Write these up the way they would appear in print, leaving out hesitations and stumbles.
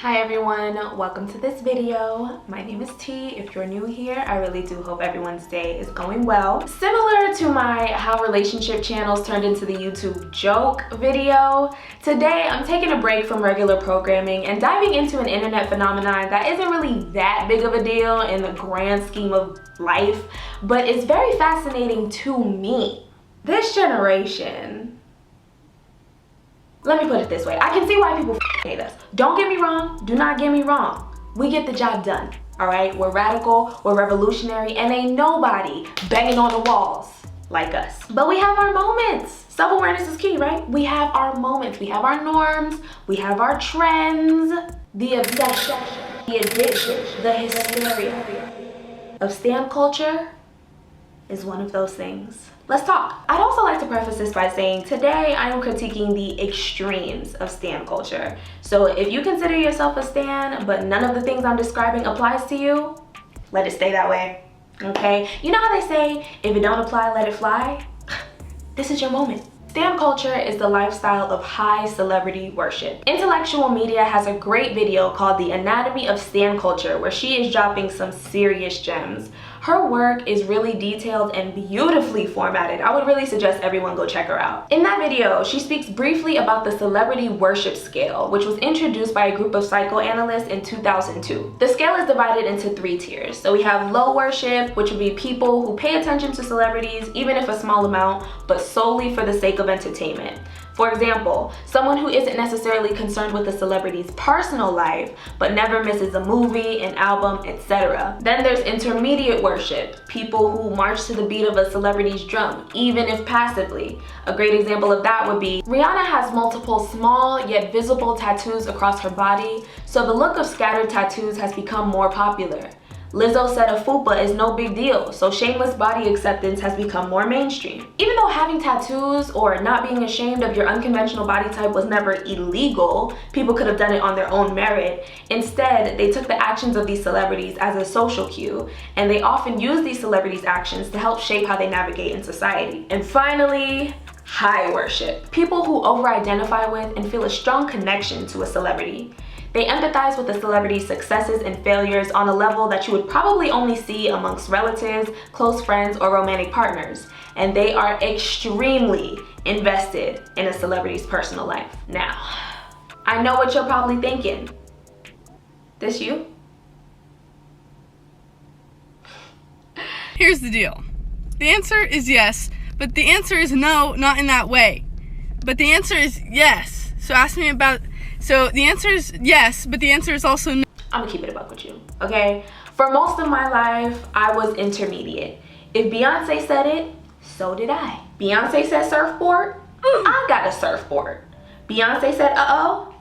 Hi everyone, welcome to this video. My name is T. If you're new here, I really do hope everyone's day is going well. Similar to my how relationship channels turned into the YouTube joke video, today I'm taking a break from regular programming and diving into an internet phenomenon that isn't really that big of a deal in the grand scheme of life, but it's very fascinating to me. This generation, let me put it this way. I can see why people hate us. Don't get me wrong. Do not get me wrong. We get the job done, all right? We're radical, we're revolutionary, and ain't nobody banging on the walls like us. But we have our moments. Self-awareness is key, right? We have our moments. We have our norms. We have our trends. The obsession, the addiction, the hysteria of stan culture is one of those things. Let's talk. I'd also like to preface this by saying today I am critiquing the extremes of stan culture. So if you consider yourself a stan, but none of the things I'm describing applies to you, let it stay that way, okay? You know how they say, if it don't apply, let it fly? This is your moment. Stan culture is the lifestyle of high celebrity worship. Intellectual Media has a great video called The Anatomy of Stan Culture where she is dropping some serious gems. Her work is really detailed and beautifully formatted. I would really suggest everyone go check her out. In that video, she speaks briefly about the celebrity worship scale, which was introduced by a group of psychoanalysts in 2002. The scale is divided into 3 tiers. So we have low worship, which would be people who pay attention to celebrities, even if a small amount, but solely for the sake of entertainment. For example, someone who isn't necessarily concerned with the celebrity's personal life, but never misses a movie, an album, etc. Then there's intermediate worship, people who march to the beat of a celebrity's drum, even if passively. A great example of that would be Breonna has multiple small yet visible tattoos across her body, so the look of scattered tattoos has become more popular. Lizzo said a fupa is no big deal, so shameless body acceptance has become more mainstream. Even though having tattoos or not being ashamed of your unconventional body type was never illegal, people could have done it on their own merit. Instead, they took the actions of these celebrities as a social cue, and they often use these celebrities' actions to help shape how they navigate in society. And finally, high worship. People who over-identify with and feel a strong connection to a celebrity. They empathize with the celebrity's successes and failures on a level that you would probably only see amongst relatives, close friends, or romantic partners. And they are extremely invested in a celebrity's personal life. Now, I know what you're probably thinking. This you? Here's the deal. The answer is yes, but the answer is no, not in that way. But the answer is yes. So ask me about... So the answer is yes, but the answer is also no. I'm gonna keep it a buck with you, okay? For most of my life, I was intermediate. If Beyonce said it, so did I. Beyonce said surfboard, I got a surfboard. Beyonce said uh-oh,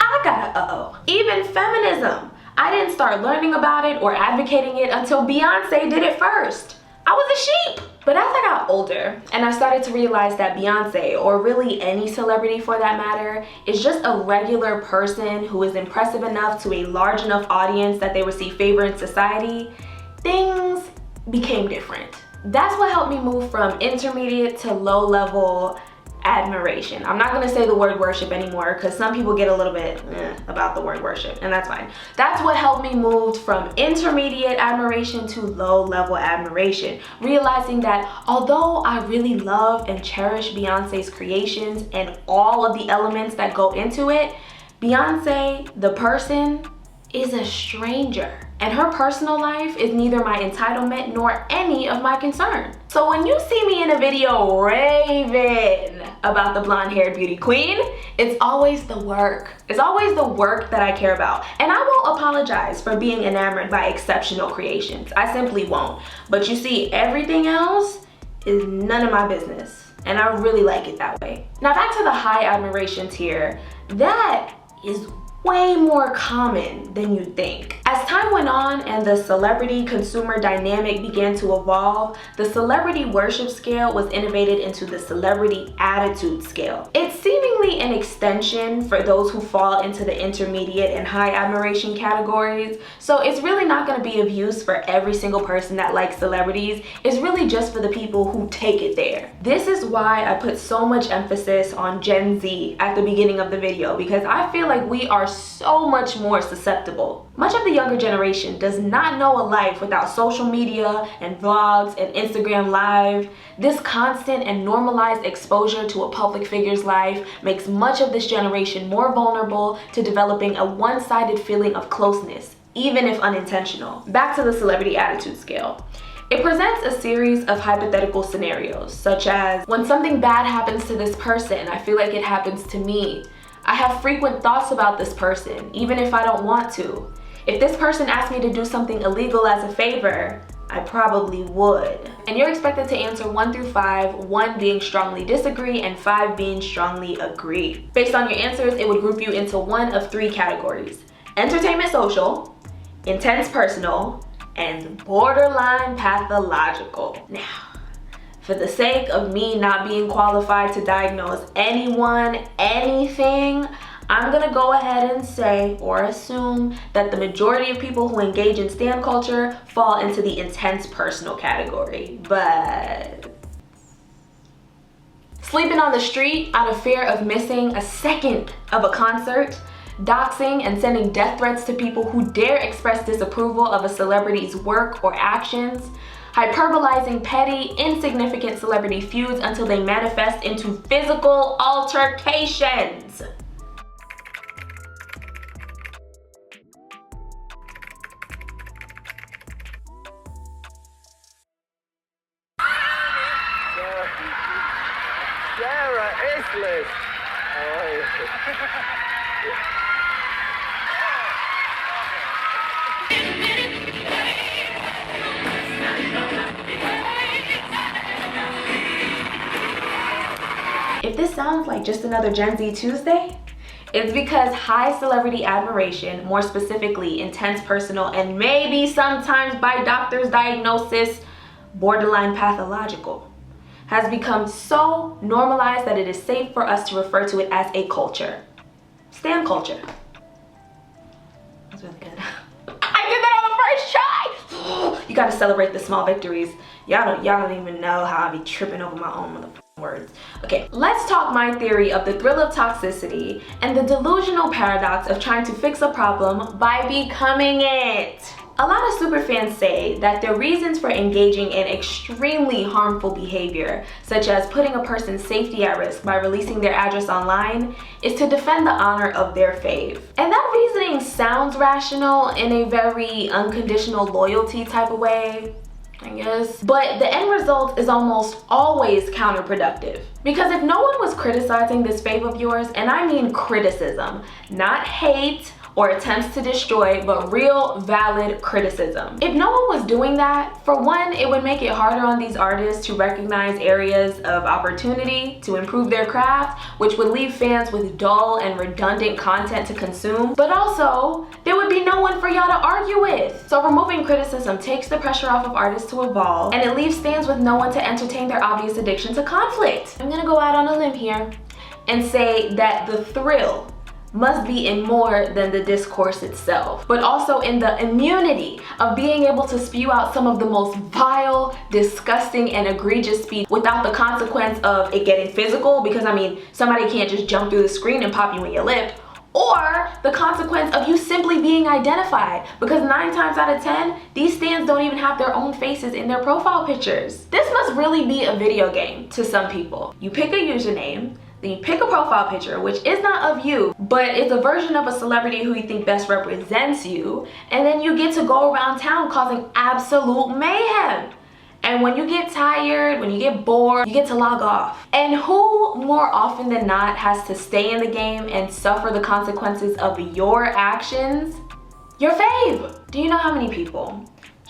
I got a uh-oh. Even feminism, I didn't start learning about it or advocating it until Beyonce did it first. I was a sheep. But as I got older and I started to realize that Beyonce, or really any celebrity for that matter, is just a regular person who is impressive enough to a large enough audience that they receive favor in society, things became different. That's what helped me move from intermediate to low level admiration. I'm not gonna say the word worship anymore because some people get a little bit about the word worship, and that's fine. That's what helped me move from intermediate admiration to low level admiration, realizing that although I really love and cherish Beyonce's creations and all of the elements that go into it, Beyonce, the person, is a stranger. And her personal life is neither my entitlement nor any of my concern. So when you see me in a video raving about the blonde-haired beauty queen, it's always the work. It's always the work that I care about. And I won't apologize for being enamored by exceptional creations. I simply won't. But you see, everything else is none of my business. And I really like it that way. Now back to the high admiration tier. That is way more common than you think. As As time went on and the celebrity-consumer dynamic began to evolve, the celebrity worship scale was innovated into the celebrity attitude scale. It's seemingly an extension for those who fall into the intermediate and high admiration categories, so it's really not going to be of use for every single person that likes celebrities. It's really just for the people who take it there. This is why I put so much emphasis on Gen Z at the beginning of the video, because I feel like we are so much more susceptible. Much of the younger generation does not know a life without social media and vlogs and Instagram Live. This constant and normalized exposure to a public figure's life makes much of this generation more vulnerable to developing a one-sided feeling of closeness, even if unintentional. Back to the celebrity attitude scale. It presents a series of hypothetical scenarios, such as, when something bad happens to this person, I feel like it happens to me. I have frequent thoughts about this person, even if I don't want to. If this person asked me to do something illegal as a favor, I probably would. And you're expected to answer 1 through 5, 1 being strongly disagree and 5 being strongly agree. Based on your answers, it would group you into one of 3 categories: entertainment social, intense personal, and borderline pathological. Now, for the sake of me not being qualified to diagnose anyone, anything, I'm gonna go ahead and say or assume that the majority of people who engage in stan culture fall into the intense personal category. But sleeping on the street out of fear of missing a second of a concert, doxing and sending death threats to people who dare express disapproval of a celebrity's work or actions, hyperbolizing petty, insignificant celebrity feuds until they manifest into physical altercations. Sarah Islet. How are you? If this sounds like just another Gen Z Tuesday, it's because high celebrity admiration, more specifically intense personal and maybe sometimes by doctor's diagnosis, borderline pathological, has become so normalized that it is safe for us to refer to it as a culture. Stan culture. That's really good. I did that on the first try! You gotta celebrate the small victories. Y'all don't even know how I be tripping over my own motherfucking words. Okay, let's talk my theory of the thrill of toxicity and the delusional paradox of trying to fix a problem by becoming it. A lot of superfans say that their reasons for engaging in extremely harmful behavior, such as putting a person's safety at risk by releasing their address online, is to defend the honor of their fave. And that reasoning sounds rational in a very unconditional loyalty type of way, I guess. But the end result is almost always counterproductive. Because if no one was criticizing this fave of yours, and I mean criticism, not hate or attempts to destroy, but real valid criticism. If no one was doing that, for one, it would make it harder on these artists to recognize areas of opportunity to improve their craft, which would leave fans with dull and redundant content to consume. But also, there would be no one for y'all to argue with. So removing criticism takes the pressure off of artists to evolve, and it leaves fans with no one to entertain their obvious addiction to conflict. I'm gonna go out on a limb here and say that the thrill must be in more than the discourse itself, but also in the immunity of being able to spew out some of the most vile, disgusting, and egregious speech without the consequence of it getting physical, because I mean, somebody can't just jump through the screen and pop you in your lip, or the consequence of you simply being identified, because 9 times out of 10, these stans don't even have their own faces in their profile pictures. This must really be a video game to some people. You pick a username, then you pick a profile picture, which is not of you, but it's a version of a celebrity who you think best represents you, and then you get to go around town causing absolute mayhem. And when you get tired, when you get bored, you get to log off. And who more often than not has to stay in the game and suffer the consequences of your actions? Your fave. Do you know how many people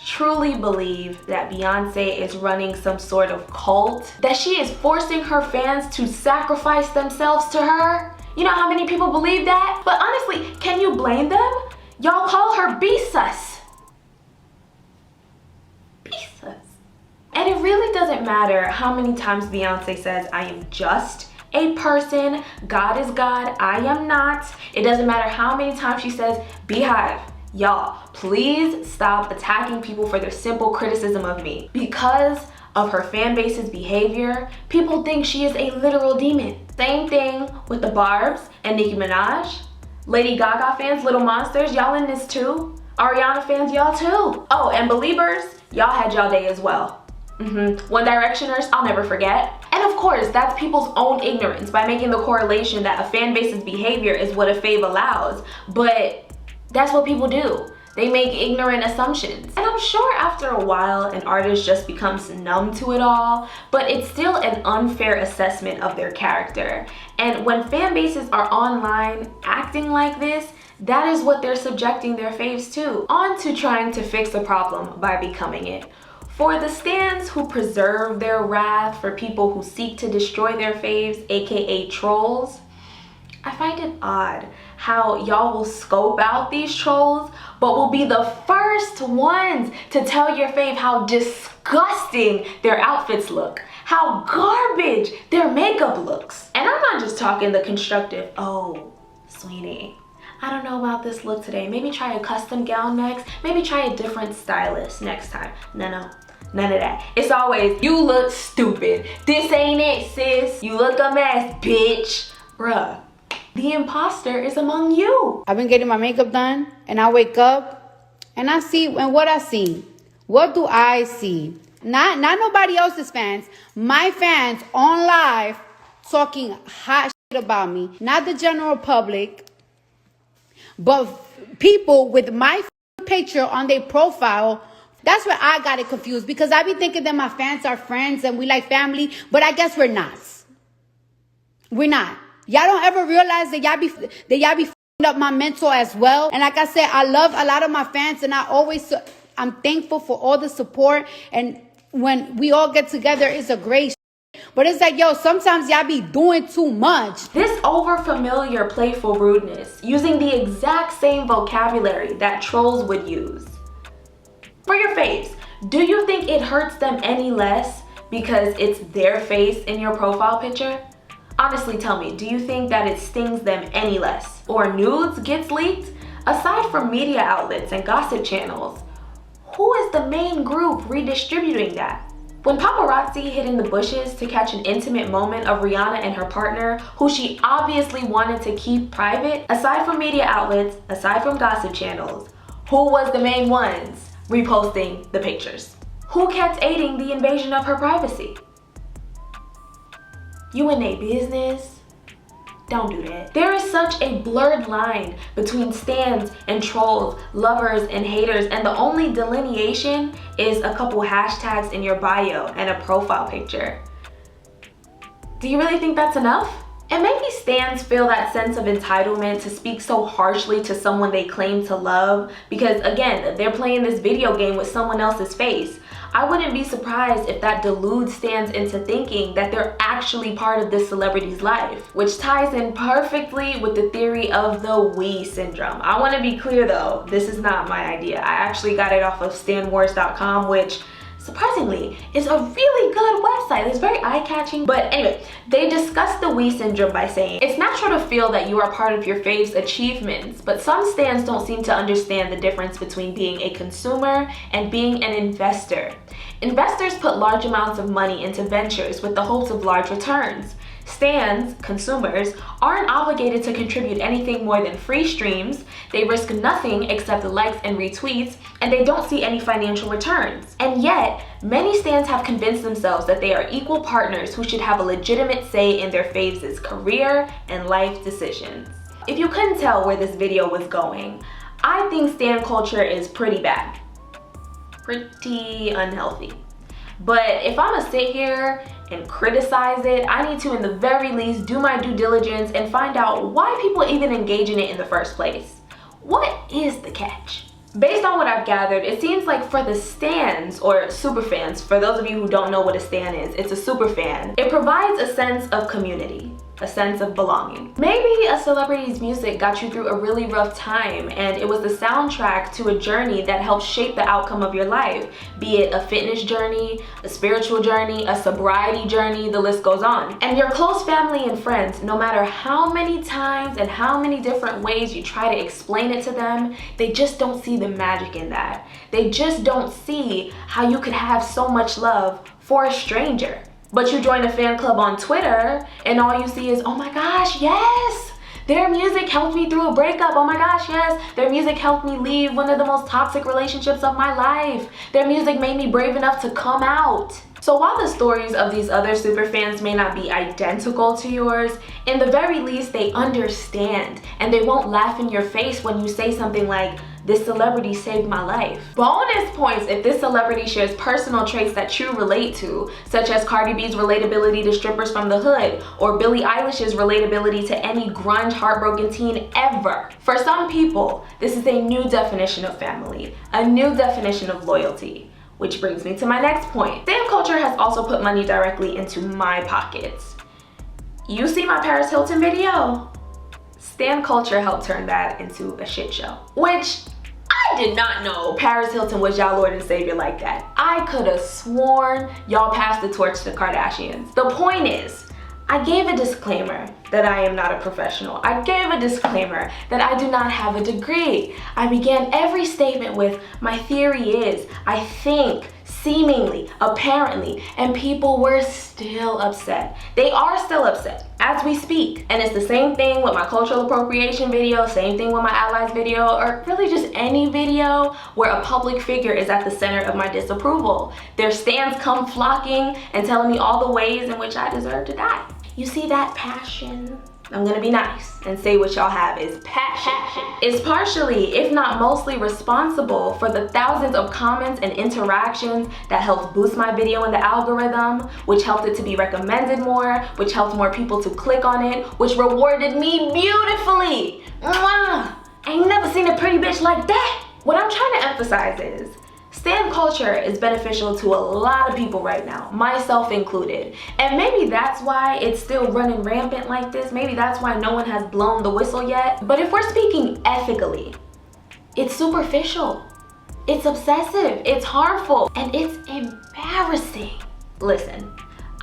truly believe that Beyonce is running some sort of cult? That she is forcing her fans to sacrifice themselves to her? You know how many people believe that? But honestly, can you blame them? Y'all call her B-sus. B-sus. And it really doesn't matter how many times Beyonce says, I am just a person, God is God, I am not. It doesn't matter how many times she says, Beehive. Y'all, please stop attacking people for their simple criticism of me. Because of her fan base's behavior, people think she is a literal demon. Same thing with the Barbs and Nicki Minaj. Lady Gaga fans, little monsters, y'all in this too. Ariana fans, y'all too. Oh, and Beliebers, y'all had y'all day as well. One Directioners, I'll never forget. And of course, that's people's own ignorance by making the correlation that a fan base's behavior is what a fave allows. But that's what people do. They make ignorant assumptions. And I'm sure after a while, an artist just becomes numb to it all, but it's still an unfair assessment of their character. And when fan bases are online acting like this, that is what they're subjecting their faves to. On to trying to fix the problem by becoming it. For the stans who preserve their wrath for people who seek to destroy their faves, aka trolls, I find it odd how y'all will scope out these trolls, but will be the first ones to tell your fave how disgusting their outfits look, how garbage their makeup looks. And I'm not just talking the constructive, oh, Sweeney, I don't know about this look today. Maybe try a custom gown next. Maybe try a different stylist next time. No, none of that. It's always, you look stupid. This ain't it, sis. You look a mess, bitch. Bruh. The imposter is among you. I've been getting my makeup done and I wake up and I see, and what I see. What do I see? Not nobody else's fans. My fans on live talking hot shit about me. Not the general public, but people with my picture on their profile. That's where I got it confused, because I be thinking that my fans are friends and we like family, but I guess we're not. We're not. Y'all don't ever realize that y'all be f***ing up my mental as well. And like I said, I love a lot of my fans, and I'm thankful for all the support. And when we all get together, it's a great but it's like, yo, sometimes y'all be doing too much. This overfamiliar playful rudeness, using the exact same vocabulary that trolls would use. For your faves, do you think it hurts them any less because it's their face in your profile picture? Honestly, tell me, do you think that it stings them any less? Or nudes gets leaked? Aside from media outlets and gossip channels, who is the main group redistributing that? When paparazzi hid in the bushes to catch an intimate moment of Rihanna and her partner, who she obviously wanted to keep private, aside from media outlets, aside from gossip channels, who was the main ones reposting the pictures? Who kept aiding the invasion of her privacy? You in their business? Don't do that. There is such a blurred line between stans and trolls, lovers and haters, and the only delineation is a couple hashtags in your bio and a profile picture. Do you really think that's enough? And maybe stans feel that sense of entitlement to speak so harshly to someone they claim to love because, again, they're playing this video game with someone else's face. I wouldn't be surprised if that deludes stans into thinking that they're actually part of this celebrity's life, which ties in perfectly with the theory of the we syndrome. I want to be clear though, this is not my idea. I actually got it off of stanwars.com, which surprisingly is a really good website. It's very eye-catching. But anyway, they discuss the we syndrome by saying it's natural to feel that you are part of your fave's achievements, but some stans don't seem to understand the difference between being a consumer and being an investor. Investors put large amounts of money into ventures with the hopes of large returns. Stans, consumers, aren't obligated to contribute anything more than free streams, they risk nothing except likes and retweets, and they don't see any financial returns. And yet, many stans have convinced themselves that they are equal partners who should have a legitimate say in their faves' career and life decisions. If you couldn't tell where this video was going, I think stan culture is pretty bad. Pretty unhealthy. But if I'm gonna sit here and criticize it, I need to, in the very least, do my due diligence and find out why people even engage in it in the first place. What is the catch? Based on what I've gathered, it seems like for the stans, or superfans, for those of you who don't know what a stan is, it's a superfan. It provides a sense of community. a sense of belonging. Maybe a celebrity's music got you through a really rough time and it was the soundtrack to a journey that helped shape the outcome of your life, be it a fitness journey, a spiritual journey, a sobriety journey, the list goes on. And your close family and friends, no matter how many times and how many different ways you try to explain it to them, they just don't see the magic in that. They just don't see how you could have so much love for a stranger. But you join a fan club on Twitter and all you see is, oh my gosh, yes! Their music helped me through a breakup. Oh my gosh, yes. Their music helped me leave one of the most toxic relationships of my life. Their music made me brave enough to come out. So while the stories of these other superfans may not be identical to yours, in the very least they understand and they won't laugh in your face when you say something like, this celebrity saved my life. Bonus points if this celebrity shares personal traits that you relate to, such as Cardi B's relatability to strippers from the hood, or Billie Eilish's relatability to any grunge heartbroken teen ever. For some people, this is a new definition of family, a new definition of loyalty. Which brings me to my next point. Stan culture has also put money directly into my pockets. You see my Paris Hilton video? Stan culture helped turn that into a shit show. Which I did not know Paris Hilton was y'all Lord and Savior like that. I could have sworn y'all passed the torch to the Kardashians. The point is, I gave a disclaimer that I am not a professional. I gave a disclaimer that I do not have a degree. I began every statement with, my theory is, I think, seemingly, apparently, and people were still upset. They are still upset as we speak. And it's the same thing with my cultural appropriation video, same thing with my allies video, or really just any video where a public figure is at the center of my disapproval. Their stans come flocking and telling me all the ways in which I deserve to die. You see that passion? I'm gonna be nice and say what y'all have is passion. Is partially, if not mostly, responsible for the thousands of comments and interactions that helped boost my video in the algorithm, which helped it to be recommended more, which helped more people to click on it, which rewarded me beautifully. Mwah! Ain't never seen a pretty bitch like that. What I'm trying to emphasize is, stan culture is beneficial to a lot of people right now, myself included. And maybe that's why it's still running rampant like this. Maybe that's why no one has blown the whistle yet. But if we're speaking ethically, it's superficial, it's obsessive, it's harmful, and it's embarrassing. Listen,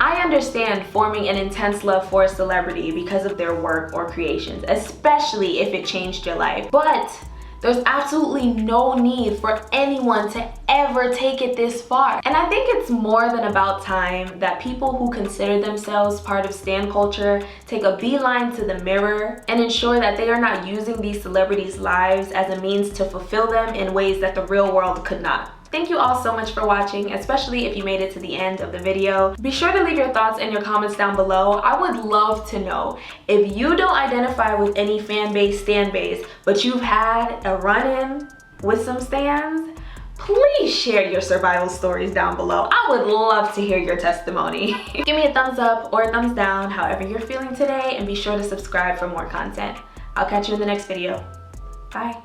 I understand forming an intense love for a celebrity because of their work or creations, especially if it changed your life. But there's absolutely no need for anyone to ever take it this far. And I think it's more than about time that people who consider themselves part of stan culture take a beeline to the mirror and ensure that they are not using these celebrities' lives as a means to fulfill them in ways that the real world could not. Thank you all so much for watching, especially if you made it to the end of the video. Be sure to leave your thoughts and your comments down below. I would love to know if you don't identify with any fan base, stan base, but you've had a run-in with some stans, please share your survival stories down below. I would love to hear your testimony. Give me a thumbs up or a thumbs down, however you're feeling today, and be sure to subscribe for more content. I'll catch you in the next video. Bye.